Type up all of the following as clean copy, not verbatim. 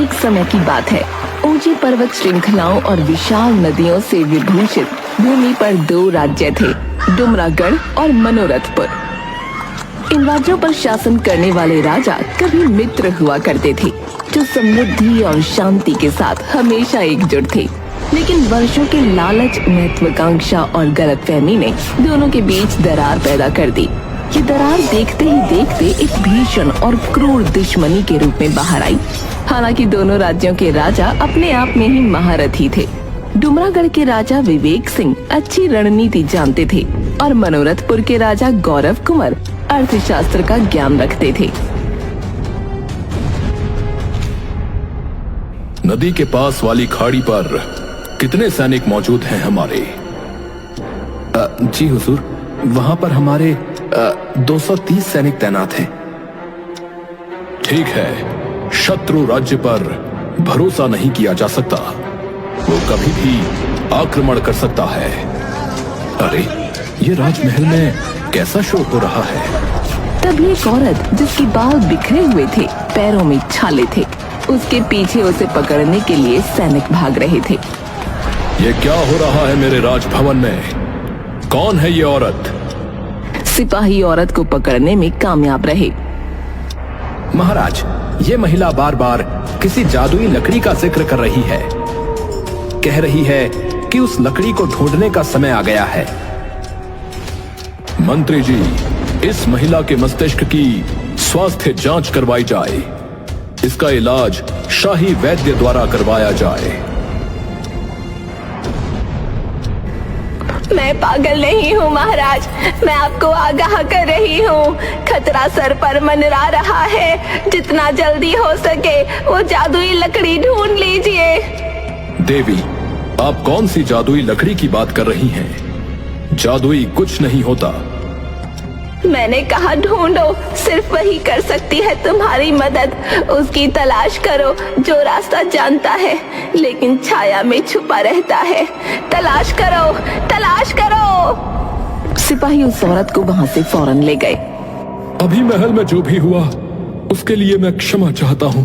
एक समय की बात है। ऊंची पर्वत श्रृंखलाओं और विशाल नदियों से विभूषित भूमि पर दो राज्य थे, डुमरागढ़ और मनोरथपुर। इन राज्यों पर शासन करने वाले राजा कभी मित्र हुआ करते थे, जो समृद्धि और शांति के साथ हमेशा एकजुट थे। लेकिन वर्षों के लालच, महत्वाकांक्षा और गलतफहमी ने दोनों के बीच दरार पैदा कर दी। ये दरार देखते ही देखते एक भीषण और क्रूर दुश्मनी के रूप में बाहर आई। हालांकि दोनों राज्यों के राजा अपने आप में ही महारथी थे। डुमरागढ़ के राजा विवेक सिंह अच्छी रणनीति जानते थे और मनोरथपुर के राजा गौरव कुंवर अर्थशास्त्र का ज्ञान रखते थे। नदी के पास वाली खाड़ी पर कितने सैनिक मौजूद हैं हमारे? जी हुजूर, वहां पर हमारे 230 सैनिक तैनात हैं। ठीक है, शत्रु राज्य पर भरोसा नहीं किया जा सकता। वो कभी भी आक्रमण कर सकता है। अरे, ये राजमहल में कैसा शोर हो रहा है? तभी एक औरत, जिसके बाल बिखरे हुए थे, पैरों में छाले थे, उसके पीछे उसे पकड़ने के लिए सैनिक भाग रहे थे। ये क्या हो रहा है मेरे राजभवन में? कौन है ये औरत? सिपाही औरत को पकड़ने में कामयाब रहे। महाराज, ये महिला बार बार किसी जादुई लकड़ी का जिक्र कर रही है। कह रही है कि उस लकड़ी को ढूंढने का समय आ गया है। मंत्री जी, इस महिला के मस्तिष्क की स्वास्थ्य जांच करवाई जाए। इसका इलाज शाही वैद्य द्वारा करवाया जाए। मैं पागल नहीं हूँ महाराज, मैं आपको आगाह कर रही हूँ। खतरा सर पर मंडरा रहा है। जितना जल्दी हो सके वो जादुई लकड़ी ढूंढ लीजिए। देवी, आप कौन सी जादुई लकड़ी की बात कर रही हैं? जादुई कुछ नहीं होता। मैंने कहा ढूंढो, सिर्फ वही कर सकती है तुम्हारी मदद। उसकी तलाश करो जो रास्ता जानता है लेकिन छाया में छुपा रहता है। तलाश करो, तलाश करो। सिपाही उस औरत को वहां से फौरन ले गए। अभी महल में जो भी हुआ उसके लिए मैं क्षमा चाहता हूँ।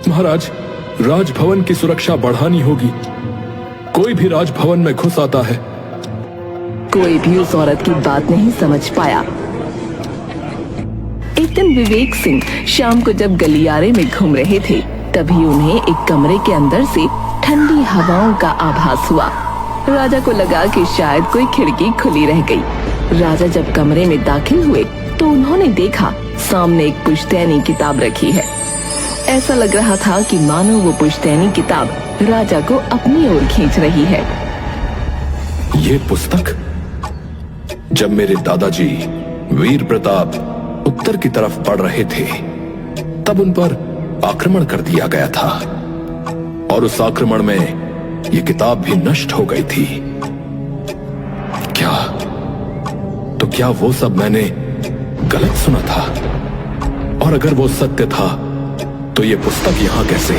महाराज, राजभवन की सुरक्षा बढ़ानी होगी। कोई भी राजभवन में घुस आता है। कोई भी उस औरत की बात नहीं समझ पाया। एक दिन विवेक सिंह शाम को जब गलियारे में घूम रहे थे, तभी उन्हें एक कमरे के अंदर से ठंडी हवाओं का आभास हुआ। राजा को लगा कि शायद कोई खिड़की खुली रह गई। राजा जब कमरे में दाखिल हुए तो उन्होंने देखा सामने एक पुश्तैनी किताब रखी है। ऐसा लग रहा था कि मानो वो पुश्तैनी किताब राजा को अपनी ओर खींच रही है। ये पुस्तक? जब मेरे दादाजी वीर प्रताप उत्तर की तरफ बढ़ रहे थे, तब उन पर आक्रमण कर दिया गया था और उस आक्रमण में ये किताब भी नष्ट हो गई थी। क्या वो सब मैंने गलत सुना था? और अगर वो सत्य था तो ये पुस्तक यहाँ कैसे?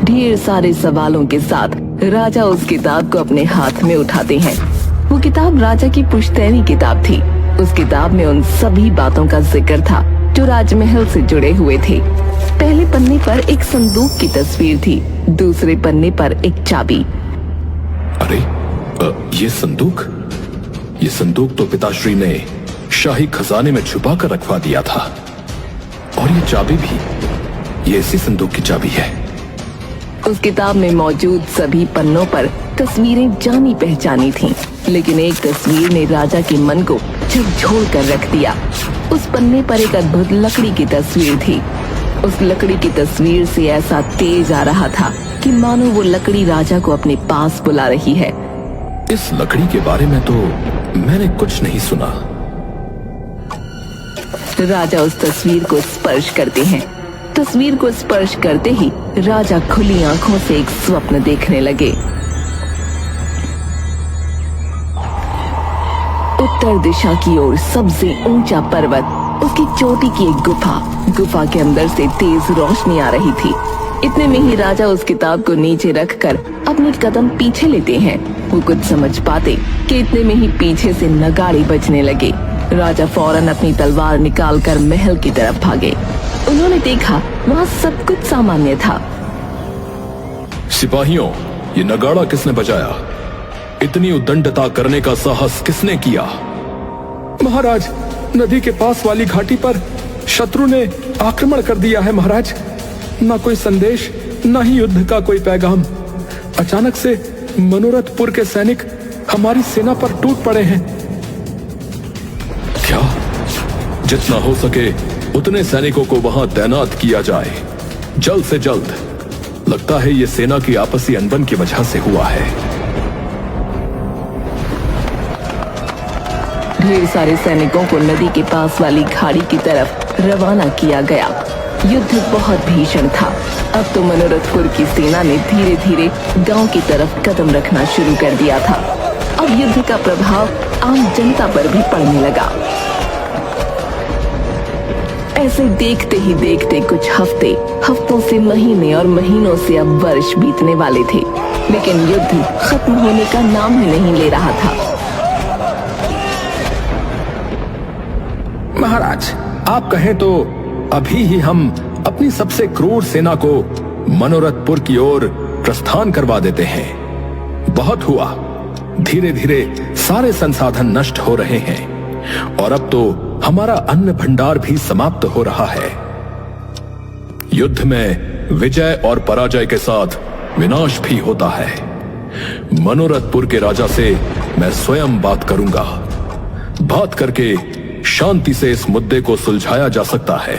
ढेर सारे सवालों के साथ राजा उस किताब को अपने हाथ में उठाते हैं। वो किताब राजा की पुश्तैनी किताब थी। उस किताब में उन सभी बातों का जिक्र था जो राजमहल से जुड़े हुए थे। पहले पन्ने पर एक संदूक की तस्वीर थी, दूसरे पन्ने पर एक चाबी। अरे, ये संदूक तो पिताश्री ने शाही खजाने में छुपा कर रखवा दिया था। और ये चाबी भी, ये इसी संदूक की चाबी है। उस किताब में मौजूद सभी पन्नों पर तस्वीरें जानी पहचानी थीं, लेकिन एक तस्वीर ने राजा के मन को झकझोर कर रख दिया। उस पन्ने पर एक अद्भुत लकड़ी की तस्वीर थी। उस लकड़ी की तस्वीर से ऐसा तेज आ रहा था कि मानो वो लकड़ी राजा को अपने पास बुला रही है। इस लकड़ी के बारे में तो मैंने कुछ नहीं सुना। राजा उस तस्वीर को स्पर्श करते हैं। तस्वीर को स्पर्श करते ही राजा खुली आंखों से एक स्वप्न देखने लगे। उत्तर दिशा की ओर सबसे ऊंचा पर्वत, उसकी चोटी की एक गुफा के अंदर से तेज रोशनी आ रही थी। इतने में ही राजा उस किताब को नीचे रखकर अपने कदम पीछे लेते हैं। वो कुछ समझ पाते कि इतने में ही पीछे से नगाड़े बजने लगे। राजा फौरन अपनी तलवार निकालकर महल की तरफ भागे। उन्होंने देखा वहाँ सब कुछ सामान्य था। सिपाहियों, ये नगाड़ा किसने बजाया? इतनी उद्दंडता करने का साहस किसने किया? महाराज, नदी के पास वाली घाटी पर शत्रु ने आक्रमण कर दिया है महाराज। ना कोई संदेश, ना ही युद्ध का कोई पैगाम। अचानक से मनोरथपुर के सैनिक हमारी सेना पर टूट पड़े हैं। क्या? जितना हो सके उतने सैनिकों को वहां तैनात किया जाए, जल्द से जल्द। लगता है ये सेना की आपसी अनबन की वजह से हुआ है। ढेर सारे सैनिकों को नदी के पास वाली खाड़ी की तरफ रवाना किया गया। युद्ध बहुत भीषण था। अब तो मनोरथपुर की सेना ने धीरे धीरे गांव की तरफ कदम रखना शुरू कर दिया था। अब युद्ध का प्रभाव आम जनता पर भी पड़ने लगा। ऐसे देखते ही देखते कुछ हफ्तों से महीने और महीनों से अब वर्ष बीतने वाले थे, लेकिन युद्ध खत्म होने का नाम ही नहीं ले रहा था। महाराज, आप कहें तो अभी ही हम अपनी सबसे क्रूर सेना को मनोरथपुर की ओर प्रस्थान करवा देते हैं। बहुत हुआ, धीरे धीरे सारे संसाधन नष्ट हो रहे हैं और अब तो हमारा अन्न भंडार भी समाप्त हो रहा है। युद्ध में विजय और पराजय के साथ विनाश भी होता है। मनोरथपुर के राजा से मैं स्वयं बात करूंगा। बात करके शांति से इस मुद्दे को सुलझाया जा सकता है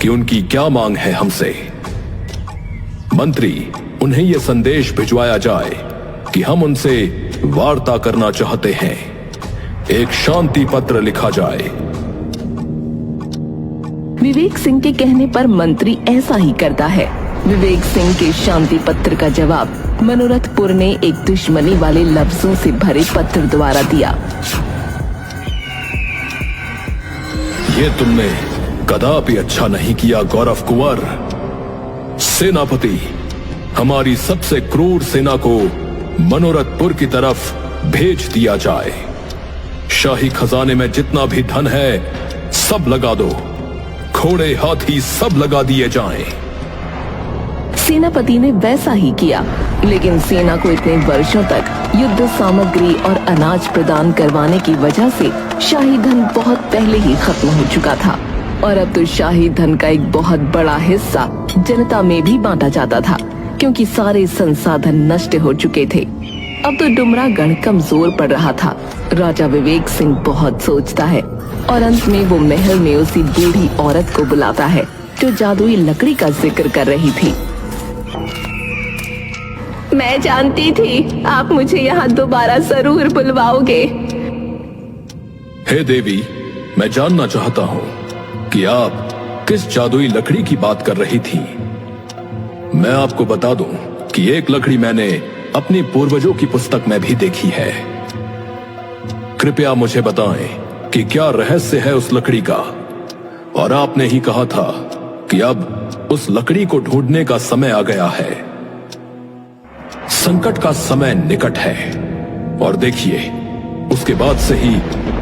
कि उनकी क्या मांग है हमसे। मंत्री, उन्हें यह संदेश भिजवाया जाए कि हम उनसे वार्ता करना चाहते हैं। एक शांति पत्र लिखा जाए। विवेक सिंह के कहने पर मंत्री ऐसा ही करता है। विवेक सिंह के शांति पत्र का जवाब मनोरथपुर ने एक दुश्मनी वाले लफ्जों से भरे पत्र द्वारा दिया। ये तुमने कदापि अच्छा नहीं किया गौरव कुंवर। सेनापति, हमारी सबसे क्रूर सेना को मनोरथपुर की तरफ भेज दिया जाए। शाही खजाने में जितना भी धन है सब लगा दो। घोड़े हाथी सब लगा दिए जाएं। सेनापति ने वैसा ही किया, लेकिन सेना को इतने वर्षों तक युद्ध सामग्री और अनाज प्रदान करवाने की वजह से शाही धन बहुत पहले ही खत्म हो चुका था और अब तो शाही धन का एक बहुत बड़ा हिस्सा जनता में भी बांटा जाता था, क्योंकि सारे संसाधन नष्ट हो चुके थे। अब तो डुमरागढ़ कमजोर पड़ रहा था। राजा विवेक सिंह बहुत सोचता है और अंत में वो महल में उसी बूढ़ी औरत को बुलाता है जो जादुई लकड़ी का जिक्र कर रही थी। मैं जानती थी आप मुझे यहाँ दोबारा जरूर बुलवाओगे। हे देवी, मैं जानना चाहता हूँ कि आप किस जादुई लकड़ी की बात कर रही थी। मैं आपको बता दूं कि एक लकड़ी मैंने अपने पूर्वजों की पुस्तक में भी देखी है। कृपया मुझे बताएं कि क्या रहस्य है उस लकड़ी का। और आपने ही कहा था कि अब उस लकड़ी को ढूंढने का समय आ गया है। संकट का समय निकट है और देखिए, उसके बाद से ही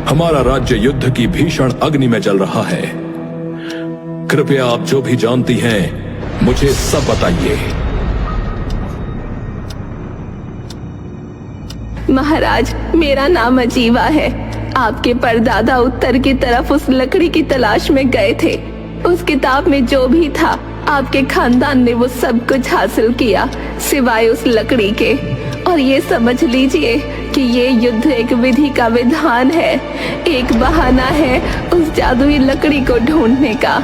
हमारा राज्य युद्ध की भीषण अग्नि में जल रहा है। कृपया आप जो भी जानती हैं मुझे सब बताइए। महाराज, मेरा नाम अजीवा है। आपके परदादा उत्तर की तरफ उस लकड़ी की तलाश में गए थे। उस किताब में जो भी था, आपके खानदान ने वो सब कुछ हासिल किया सिवाय उस लकड़ी के। और ये समझ लीजिए कि ये युद्ध एक विधि का विधान है, एक बहाना है उस जादुई लकड़ी को ढूंढने का।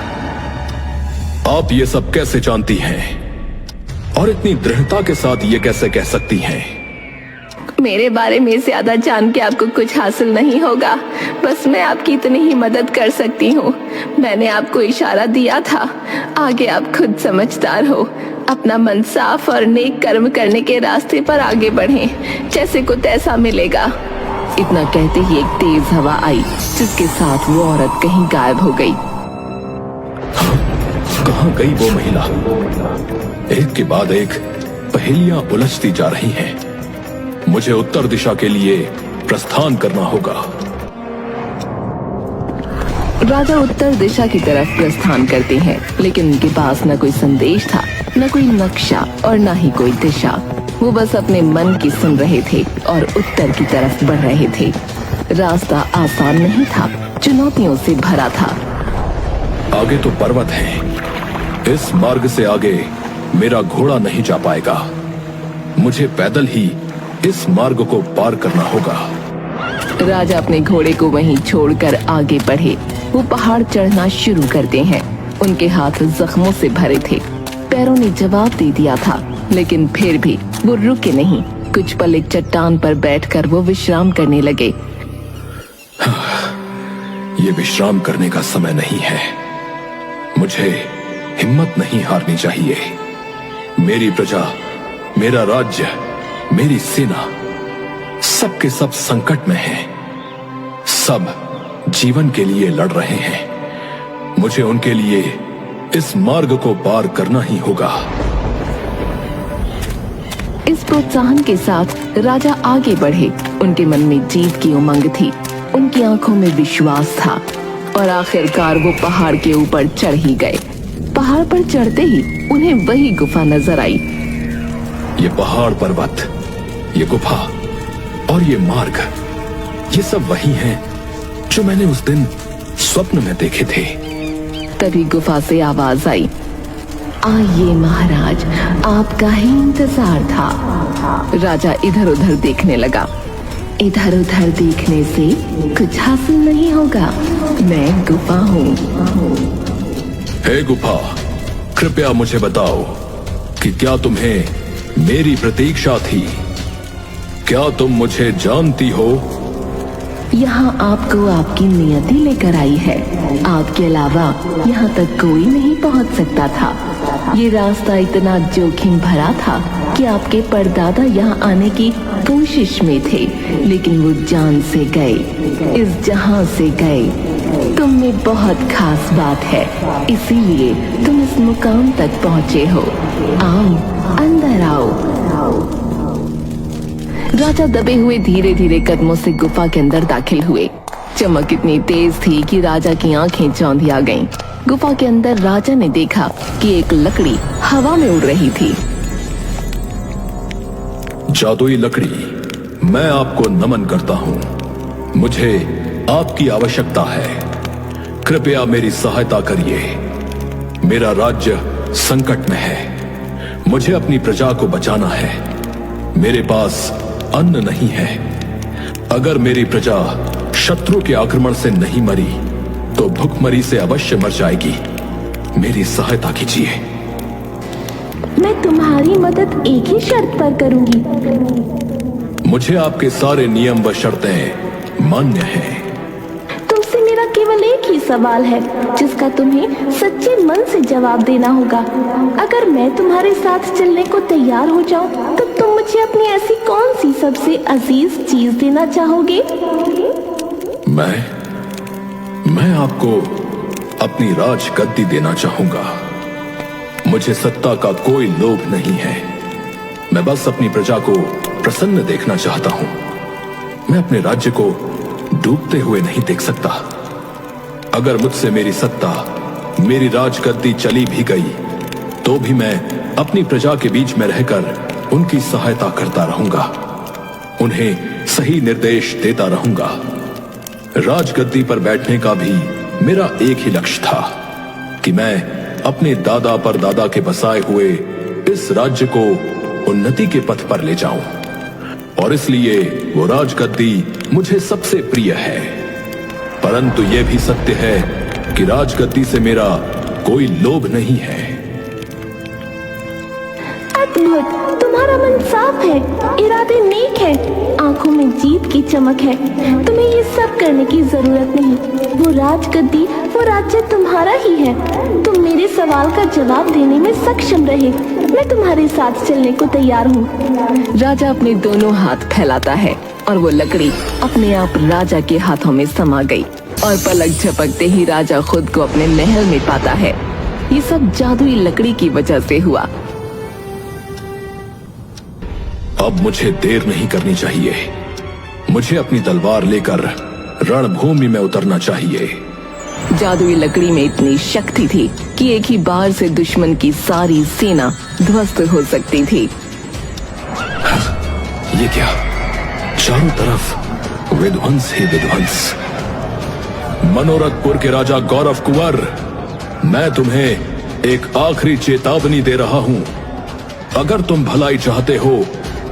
आप ये सब कैसे जानती हैं और इतनी दृढ़ता के साथ ये कैसे कह सकती हैं? मेरे बारे में ज्यादा जान के आपको कुछ हासिल नहीं होगा। बस मैं आपकी इतनी ही मदद कर सकती हूँ। मैंने आपको इशारा दिया था, आगे आप खुद समझदार हो। अपना मन साफ और नेक कर्म करने के रास्ते पर आगे बढ़ें, जैसे को तैसा मिलेगा। इतना कहते ही एक तेज हवा आई, जिसके साथ वो औरत कहीं गायब हो गई। कहाँ गई वो महिला? एक के बाद एक पहेलियां उलझती जा रही हैं। मुझे उत्तर दिशा के लिए प्रस्थान करना होगा। राजा उत्तर दिशा की तरफ प्रस्थान करते हैं, लेकिन उनके पास न कोई संदेश था, न कोई नक्शा और न ही कोई दिशा। वो बस अपने मन की सुन रहे थे और उत्तर की तरफ बढ़ रहे थे। रास्ता आसान नहीं था, चुनौतियों से भरा था। आगे तो पर्वत है, इस मार्ग से आगे मेरा घोड़ा नहीं जा पाएगा। मुझे पैदल ही इस मार्ग को पार करना होगा। राजा अपने घोड़े को वहीं छोड़कर आगे बढ़े। वो पहाड़ चढ़ना शुरू करते हैं। उनके हाथ जख्मों से भरे थे, पैरों ने जवाब दे दिया था, लेकिन फिर भी वो रुके नहीं। कुछ पल एक चट्टान पर बैठकर वो विश्राम करने लगे। ये विश्राम करने का समय नहीं है। मुझे हिम्मत नहीं हारनी चाहिए। मेरी प्रजा, मेरा राज्य, मेरी सेना, सबके सब संकट में हैं। सब जीवन के लिए लड़ रहे हैं। मुझे उनके लिए इस मार्ग को पार करना ही होगा। इस प्रोत्साहन के साथ राजा आगे बढ़े। उनके मन में जीत की उमंग थी, उनकी आंखों में विश्वास था और आखिरकार वो पहाड़ के ऊपर चढ़ ही गए। पहाड़ पर चढ़ते ही उन्हें वही गुफा नजर आई। ये पहाड़, पर्वत, ये गुफा और ये मार्ग, ये सब वही हैं जो मैंने उस दिन स्वप्न में देखे थे। तभी गुफा से आवाज आई, आइए महाराज, आपका ही इंतजार था। राजा इधर उधर देखने लगा। इधर उधर देखने से कुछ हासिल नहीं होगा, मैं गुफा हूँ। हे गुफा, कृपया मुझे बताओ कि क्या तुम्हें मेरी प्रतीक्षा थी? क्या तुम मुझे जानती हो? यहाँ आपको आपकी नियति लेकर आई है। आपके अलावा यहाँ तक कोई नहीं पहुँच सकता था। ये रास्ता इतना जोखिम भरा था कि आपके परदादा यहाँ आने की कोशिश में थे, लेकिन वो जान से गए, इस जहां से गए। तुम में बहुत खास बात है, इसीलिए तुम इस मुकाम तक पहुँचे हो। आओ, अंदर आओ। राजा दबे हुए धीरे धीरे कदमों से गुफा के अंदर दाखिल हुए। चमक इतनी तेज थी कि राजा की आंखें चौंधिया गईं। गुफा के अंदर राजा ने देखा कि एक लकड़ी हवा में उड़ रही थी। जादुई लकड़ी, मैं आपको नमन करता हूँ। मुझे आपकी आवश्यकता है। कृपया मेरी सहायता करिए। मेरा राज्य संकट में है। मुझे अपनी प्रजा को बचाना है। मेरे पास अन्न नहीं है। अगर मेरी प्रजा शत्रु के आक्रमण से नहीं मरी तो भूखमरी से अवश्य मर जाएगी। मेरी सहायता कीजिए। मैं तुम्हारी मदद एक ही शर्त पर करूंगी। मुझे आपके सारे नियम व शर्तें मान्य हैं। तुमसे मेरा केवल एक ही सवाल है, जिसका तुम्हें सच्चे मन से जवाब देना होगा। अगर मैं तुम्हारे साथ चलने को तैयार हो जाऊं, तो तुम मुझे अपनी ऐसी कौन सी सबसे अजीज चीज देना चाहोगे? मैं आपको अपनी राज गद्दी देना चाहूंगा। मुझे सत्ता का कोई लोभ नहीं है। मैं बस अपनी प्रजा को प्रसन्न देखना चाहता हूं। मैं अपने राज्य को डूबते हुए नहीं देख सकता। अगर मुझसे मेरी सत्ता, मेरी राजगद्दी चली भी गई, तो भी मैं अपनी प्रजा के बीच में रहकर उनकी सहायता करता रहूंगा। उन्हें सही निर्देश देता रहूंगा। राजगद्दी पर बैठने का भी मेरा एक ही लक्ष्य था कि मैं अपने दादा परदादा के बसाए हुए इस राज्य को उन्नति के पथ पर ले जाऊं, और इसलिए वो राजगद्दी मुझे सबसे प्रिय है। परंतु यह भी सत्य है कि राजगद्दी से मेरा कोई लोभ नहीं है। अद्भुत, तुम्हारा मन साफ है, इरादे नेक है, आंखों में जीत की चमक है। तुम्हें ये सब करने की जरूरत नहीं। वो राजगद्दी, वो राज्य तुम्हारा ही है। तुम मेरे सवाल का जवाब देने में सक्षम रहे। मैं तुम्हारे साथ चलने को तैयार हूँ। राजा अपने दोनों हाथ फैलाता है और वो लकड़ी अपने आप राजा के हाथों में समा गई और पलक झपकते ही राजा खुद को अपने महल में पाता है। ये सब जादुई लकड़ी की वजह से हुआ। अब मुझे देर नहीं करनी चाहिए। मुझे अपनी तलवार लेकर रणभूमि में उतरना चाहिए। जादुई लकड़ी में इतनी शक्ति थी कि एक ही बार से दुश्मन की सारी सेना ध्वस्त हो सकती थी। ये क्या? चारों तरफ विध्वंस ही विध्वंस। मनोरथपुर के राजा गौरव कुंवर, मैं तुम्हें एक आखिरी चेतावनी दे रहा हूं। अगर तुम भलाई चाहते हो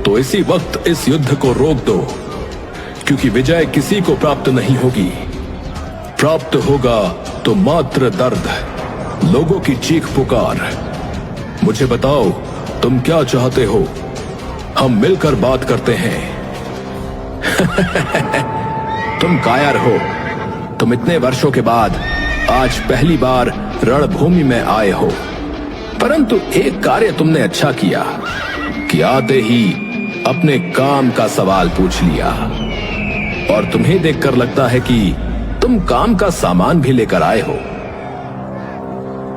तो इसी वक्त इस युद्ध को रोक दो, क्योंकि विजय किसी को प्राप्त नहीं होगी। प्राप्त होगा तो मात्र दर्द, लोगों की चीख पुकार। मुझे बताओ, तुम क्या चाहते हो? हम मिलकर बात करते हैं। तुम कायर हो। तुम इतने वर्षों के बाद आज पहली बार रणभूमि में आए हो, परंतु एक कार्य तुमने अच्छा किया कि आते ही अपने काम का सवाल पूछ लिया। और तुम्हें देखकर लगता है कि तुम काम का सामान भी लेकर आए हो।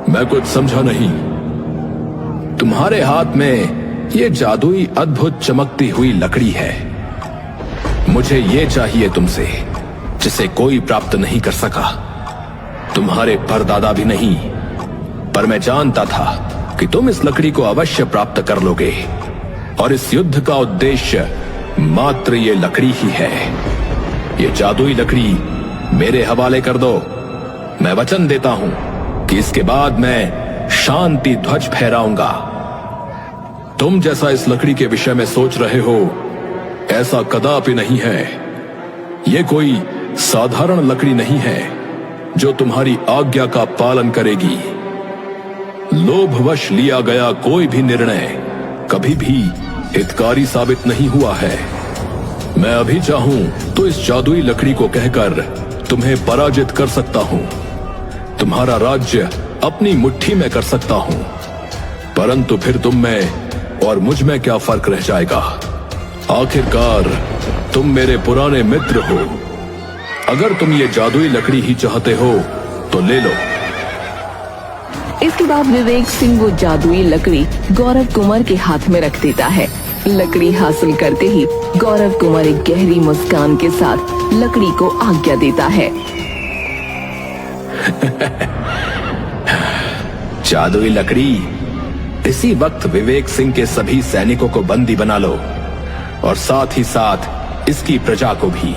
मैं कुछ समझा नहीं। तुम्हारे हाथ में ये जादुई अद्भुत चमकती हुई लकड़ी है। मुझे ये चाहिए तुमसे, जिसे कोई प्राप्त नहीं कर सका, तुम्हारे परदादा भी नहीं। पर मैं जानता था कि तुम इस लकड़ी को अवश्य प्राप्त कर लोगे, और इस युद्ध का उद्देश्य मात्र ये लकड़ी ही है। ये जादुई लकड़ी मेरे हवाले कर दो। मैं वचन देता हूं कि इसके बाद मैं शांति ध्वज फहराऊंगा। तुम जैसा इस लकड़ी के विषय में सोच रहे हो, ऐसा कदापि नहीं है। ये कोई साधारण लकड़ी नहीं है जो तुम्हारी आज्ञा का पालन करेगी। लोभवश लिया गया कोई भी निर्णय कभी भी हितकारी साबित नहीं हुआ है। मैं अभी चाहूं तो इस जादुई लकड़ी को कहकर तुम्हें पराजित कर सकता हूं, तुम्हारा राज्य अपनी मुट्ठी में कर सकता हूं, परंतु फिर तुम में और मुझ में क्या फर्क रह जाएगा? आखिरकार तुम मेरे पुराने मित्र हो। अगर तुम ये जादुई लकड़ी ही चाहते हो तो ले लो। इसके बाद विवेक सिंह वो जादुई लकड़ी गौरव कुंवर के हाथ में रख देता है। लकड़ी हासिल करते ही गौरव कुंवर एक गहरी मुस्कान के साथ लकड़ी को आज्ञा देता है। जादुई लकड़ी, इसी वक्त विवेक सिंह के सभी सैनिकों को बंदी बना लो, और साथ ही साथ इसकी प्रजा को भी।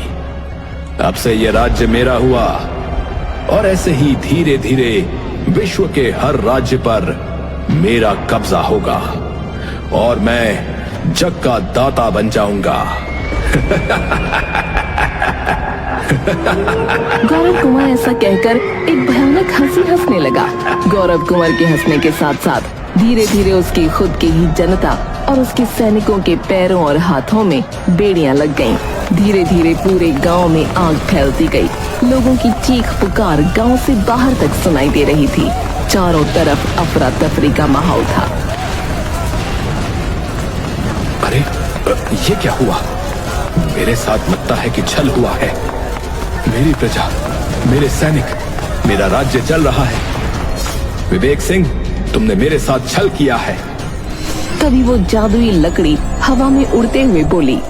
अब से यह राज्य मेरा हुआ, और ऐसे ही धीरे धीरे विश्व के हर राज्य पर मेरा कब्जा होगा, और मैं जग का दाता बन जाऊंगा। गौरव कुंवर ऐसा कहकर एक भयानक हंसी हंसने लगा। गौरव कुंवर के हंसने के साथ साथ धीरे धीरे उसकी खुद की ही जनता और उसके सैनिकों के पैरों और हाथों में बेड़ियां लग गईं। धीरे धीरे पूरे गांव में आग फैलती गई। लोगों की चीख पुकार गांव से बाहर तक सुनाई दे रही थी। चारों तरफ अफरा तफरी का माहौल था। अरे, ये क्या हुआ? मेरे साथ लगता है कि छल हुआ है। मेरी प्रजा, मेरे सैनिक, मेरा राज्य जल रहा है। विवेक सिंह, तुमने मेरे साथ छल किया है। तभी वो जादुई लकड़ी हवा में उड़ते हुए बोली,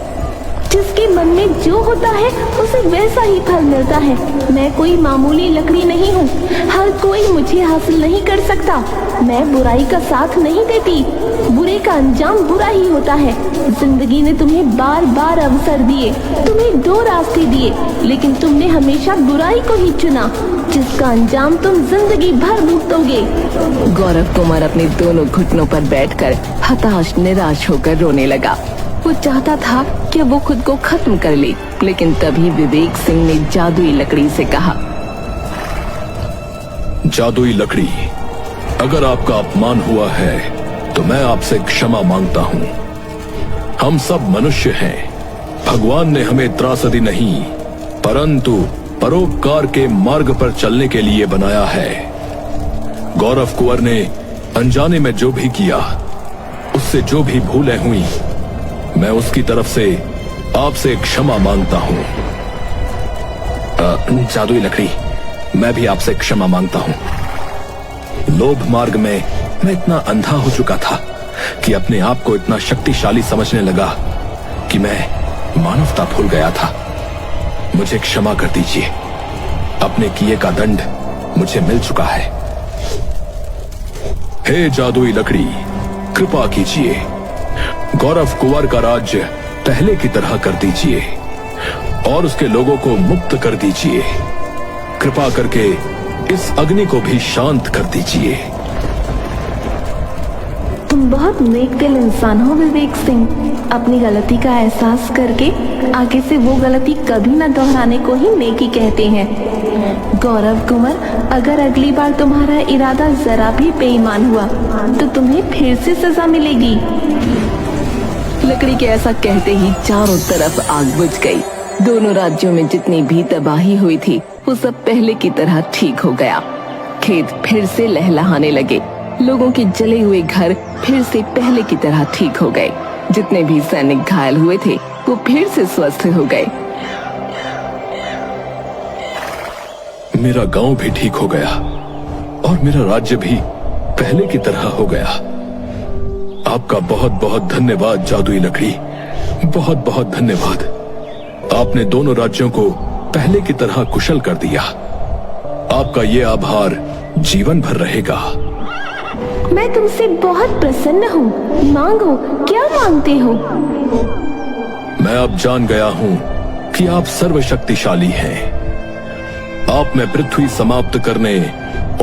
जिसके मन में जो होता है उसे वैसा ही फल मिलता है। मैं कोई मामूली लकड़ी नहीं हूँ। हर कोई मुझे हासिल नहीं कर सकता। मैं बुराई का साथ नहीं देती। बुरे का अंजाम बुरा ही होता है। जिंदगी ने तुम्हें बार बार अवसर दिए, तुम्हें 2 रास्ते दिए, लेकिन तुमने हमेशा बुराई को ही चुना, जिसका अंजाम तुम जिंदगी भर भुगतोगे। गौरव कुमार अपने दोनों घुटनों पर बैठकर हताश निराश होकर रोने लगा। वो चाहता था कि वो खुद को खत्म कर ले, लेकिन तभी विवेक सिंह ने जादुई लकड़ी से कहा, जादुई लकड़ी, अगर आपका अपमान हुआ है तो मैं आपसे क्षमा मांगता हूँ। हम सब मनुष्य हैं। भगवान ने हमें त्रासदी नहीं, परंतु परोपकार के मार्ग पर चलने के लिए बनाया है। गौरव कुंवर ने अनजाने में जो भी किया, उससे जो भी भूलें हुई, मैं उसकी तरफ से आपसे क्षमा मांगता हूँ। जादुई लकड़ी, मैं भी आपसे क्षमा मांगता हूँ। लोभ मार्ग में मैं इतना अंधा हो चुका था कि अपने आप को इतना शक्तिशाली समझने लगा कि मैं मानवता भूल गया था। मुझे क्षमा कर दीजिए। अपने किए का दंड मुझे मिल चुका है। हे जादुई लकड़ी, कृपा कीजिए, गौरव कुंवर का राज्य पहले की तरह कर दीजिए और उसके लोगों को मुक्त कर दीजिए। कृपा करके इस अग्नि को भी शांत कर दीजिए। तुम बहुत नेक दिल इंसान हो विवेक सिंह। अपनी गलती का एहसास करके आगे से वो गलती कभी न दोहराने को ही नेकी कहते हैं। गौरव कुंवर, अगर अगली बार तुम्हारा इरादा जरा भी बेईमान हुआ तो तुम्हें फिर से सजा मिलेगी। लकड़ी के ऐसा कहते ही चारों तरफ आग बुझ गई। दोनों राज्यों में जितनी भी तबाही हुई थी वो सब पहले की तरह ठीक हो गया। खेत फिर से लहलहाने लगे। लोगों के जले हुए घर फिर से पहले की तरह ठीक हो गए। जितने भी सैनिक घायल हुए थे वो फिर से स्वस्थ हो गए। मेरा गांव भी ठीक हो गया और मेरा राज्य भी पहले की तरह हो गया। आपका बहुत बहुत धन्यवाद जादुई लकड़ी, बहुत बहुत धन्यवाद। आपने दोनों राज्यों को पहले की तरह कुशल कर दिया। आपका ये आभार जीवन भर रहेगा। मैं तुमसे बहुत प्रसन्न हूँ। मांगो, क्या मांगते हो? मैं अब जान गया हूँ कि आप सर्वशक्तिशाली हैं। आप में पृथ्वी समाप्त करने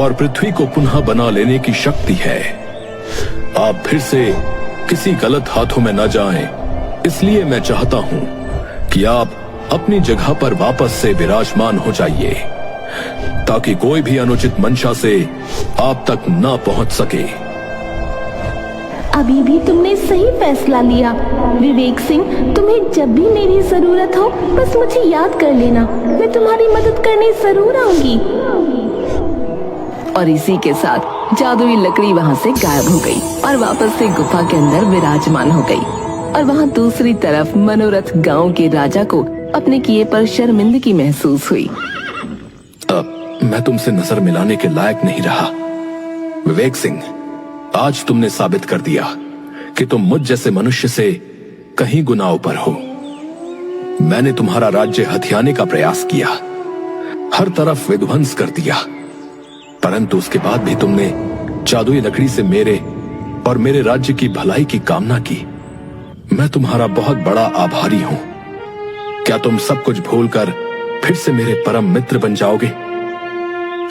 और पृथ्वी को पुनः बना लेने की शक्ति है। आप फिर से किसी गलत हाथों में न जाएं, इसलिए मैं चाहता हूँ कि आप अपनी जगह पर वापस से विराजमान हो जाइए ताकि कोई भी अनुचित मंशा से आप तक न पहुंच सके। अभी भी तुमने सही फैसला लिया विवेक सिंह। तुम्हें जब भी मेरी जरूरत हो बस मुझे याद कर लेना, मैं तुम्हारी मदद करने जरूर आऊंगी। और इसी के साथ जादुई लकड़ी वहां से गायब हो गई और वापस से गुफा के अंदर विराजमान हो गई। और वहां दूसरी तरफ मनोरथ गांव के राजा को अपने किए पर शर्मिंदगी महसूस हुई। मैं तुमसे नजर मिलाने के लायक नहीं रहा विवेक सिंह। आज तुमने साबित कर दिया कि तुम मुझ जैसे मनुष्य से कहीं गुना ऊपर हो। मैंने तुम्हारा राज्य हथियाने का प्रयास किया, हर तरफ विध्वंस कर दिया, परंतु उसके बाद भी तुमने जादुई लकड़ी से मेरे और मेरे राज्य की भलाई की कामना की। मैं तुम्हारा बहुत बड़ा आभारी हूं। क्या तुम सब कुछ भूलकर फिर से मेरे परम मित्र बन जाओगे?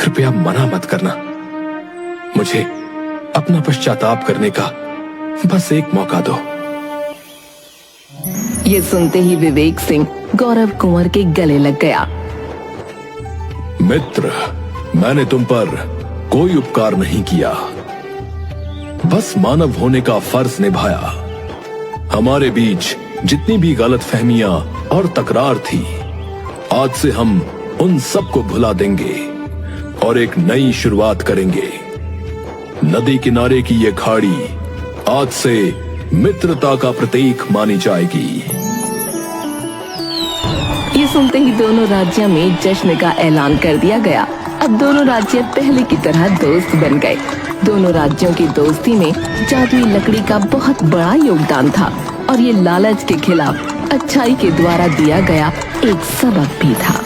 कृपया मना मत करना। मुझे अपना पश्चाताप करने का बस एक मौका दो। ये सुनते ही विवेक सिंह गौरव कुंवर के गले लग गया। मित्र, मैंने तुम पर कोई उपकार नहीं किया, बस मानव होने का फर्ज निभाया। हमारे बीच जितनी भी गलतफहमियां और तकरार थी, आज से हम उन सब को भुला देंगे और एक नई शुरुआत करेंगे। नदी किनारे की ये खाड़ी आज से मित्रता का प्रतीक मानी जाएगी। ये सुनते ही दोनों राज्यों में जश्न का ऐलान कर दिया गया। अब दोनों राज्य पहले की तरह दोस्त बन गए। दोनों राज्यों की दोस्ती में जादुई लकड़ी का बहुत बड़ा योगदान था और ये लालच के खिलाफ अच्छाई के द्वारा दिया गया एक सबक भी था।